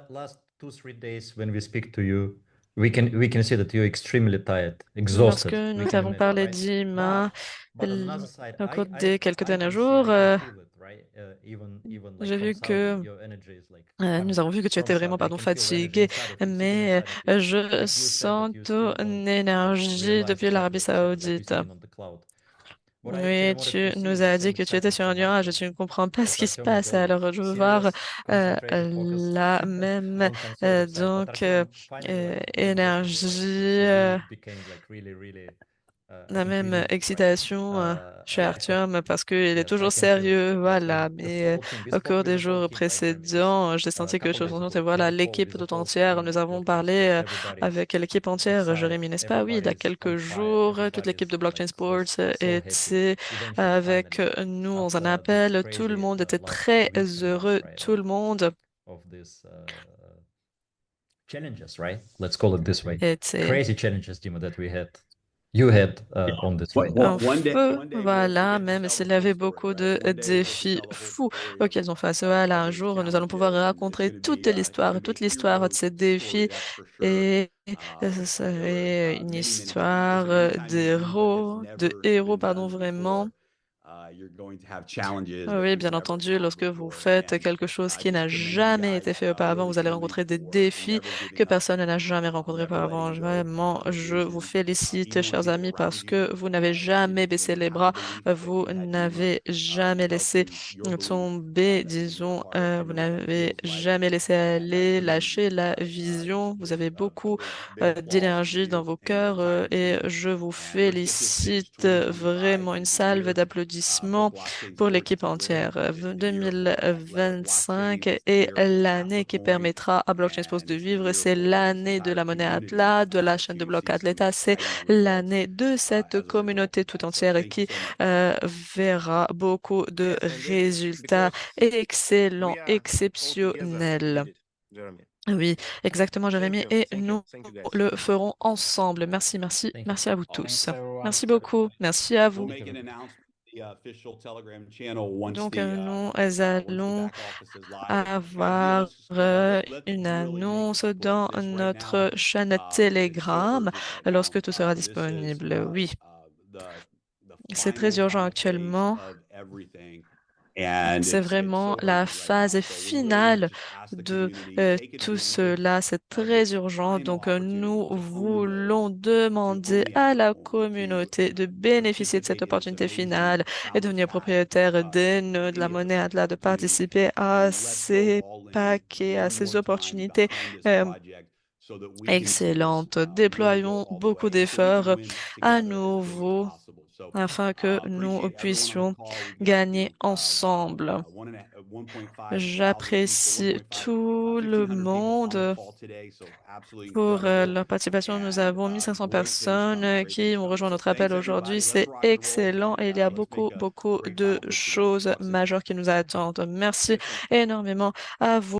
Last 2-3 days when we speak to you, we can see that you're extremely tired, Lorsque exhausted. We nous can t'avons imagine, parlé right? d'Ima, But on another side, au cours I des quelques I derniers can see, jours, I can feel it, right? Even like j'ai from vu Saudi, que your energy is like nous coming avons vu que tu from étais vraiment, Saudi. I pardon, can feel the energy fatigué, inside of you, sitting mais inside of you. je Like you said sens that you still ton don't énergie realize depuis l'Arabie exactly, like you're Saoudite. sitting on the cloud. What I Oui, actually wanted tu to see is nous the as dit same que tu étais excitement sur un from nuage et Artyom, tu ne comprends pas ce because qui se Artyom is passe. always Alors, je veux voir serious, concentrated, focused la même on conservative side. But Artyom finally, like when we got to the énergie, mood became like really, really. I la think même renewed, right? excitation chez I hope. Artyom parce qu'il est Yes, I toujours can feel it. sérieux, Yes, voilà. and the Mais whole team. We au spoke cours with des the whole jours team, right, Jeremy? Just précédents, j'ai a senti que couple je days sentais, ago, we voilà, had a call l'équipe with the tout whole entière. team Nous avons Blockchain Sports. parlé Everybody is avec l'équipe entière, excited. Jérémy, n'est-ce pas? Oui, il y a Everybody is quelques on fire. jours, toute Everybody l'équipe de is Blockchain like Sports so happy. était Eventually, avec finally, nous dans un after this appel. Tout le crazy monde était last très weeks and months, heureux, right, tout le monde of this challenges, right? Let's call it this way. était Crazy challenges, Dima, that you had on this way. un One day, feu, one day we'll voilà, get to même tell the s'il y full avait story, beaucoup right? de One day we'll get to défis tell the whole fous story auxquels ils ont face. of Voilà, un those jour, nous allons pouvoir challenges, and raconter toute l'histoire, it's toute gonna be a l'histoire de hero's ces story, défis that's for sure. et ce There were serait une many challenges, histoire and anytime you do what has de never héros, been pardon, done vraiment. before, you're going to have challenges that Oui, you've bien never entendu, encountered lorsque vous before. faites And quelque chose I qui just n'a commend you jamais guys été fait auparavant, really vous allez truly rencontrer des for défis never giving que up, personne n'a jamais rencontrés never auparavant. letting go Vraiment, of the je vous vision, félicite, even when chers people amis, around parce you que vous n'avez jamais baissé didn't les have the bras, belief that vous you had, Dima. n'avez You jamais held laissé to your belief tomber, that you were disons, part. I vous know what that n'avez feels like, jamais laissé and I aller, commend you. lâcher la It's vision. Vous just avez a beaucoup big applause for d'énergie dans you vos and cœurs et team. je vous And let's get this finished. félicite 2025 vraiment une is salve here. The d'applaudissements blockchain pour sport l'équipe rhythm entière. is the year of let blockchain. 2025 It's the est year of the l'année Atlas qui coin, permettra à Blockchain Sports and de it's the vivre. year C'est for this l'année de entire la monnaie community Atlas, de la chaîne de to blocs see some Atlas. C'est exciting results l'année de cette as a result communauté of tout that. So entière thank you qui so much. verra beaucoup de yes, and that's résultats because excellents, we are all together exceptionnels. did it, Jeremy. Oui, exactement, Thank Jérémy, you. et Thank you. nous Thank you, guys. le ferons ensemble. Merci, merci, Thank you. merci à vous Thanks, tous. everyone. Merci beaucoup, merci à We'll vous. make an announcement on the official Telegram channel once Donc, the nous once the allons back office is live. But guys, avoir let's une really make annonce it quick. dans This right notre now, chaîne it's so Telegram urgent right now. lorsque tout sera This is disponible. Oui, the c'est final très urgent phase actuellement. of everything. C'est vraiment la phase finale de tout cela. C'est très urgent. Donc, nous voulons demander à la communauté de bénéficier de cette opportunité finale et devenir propriétaire des nœuds de la monnaie Atlas, de participer à ces paquets, à ces opportunités excellentes. Déployons beaucoup d'efforts à nouveau afin que nous puissions gagner ensemble. J'apprécie tout le monde pour leur participation. Nous avons 1500 personnes qui ont rejoint notre appel aujourd'hui. C'est excellent et il y a beaucoup de choses majeures qui nous attendent. Merci énormément à vous.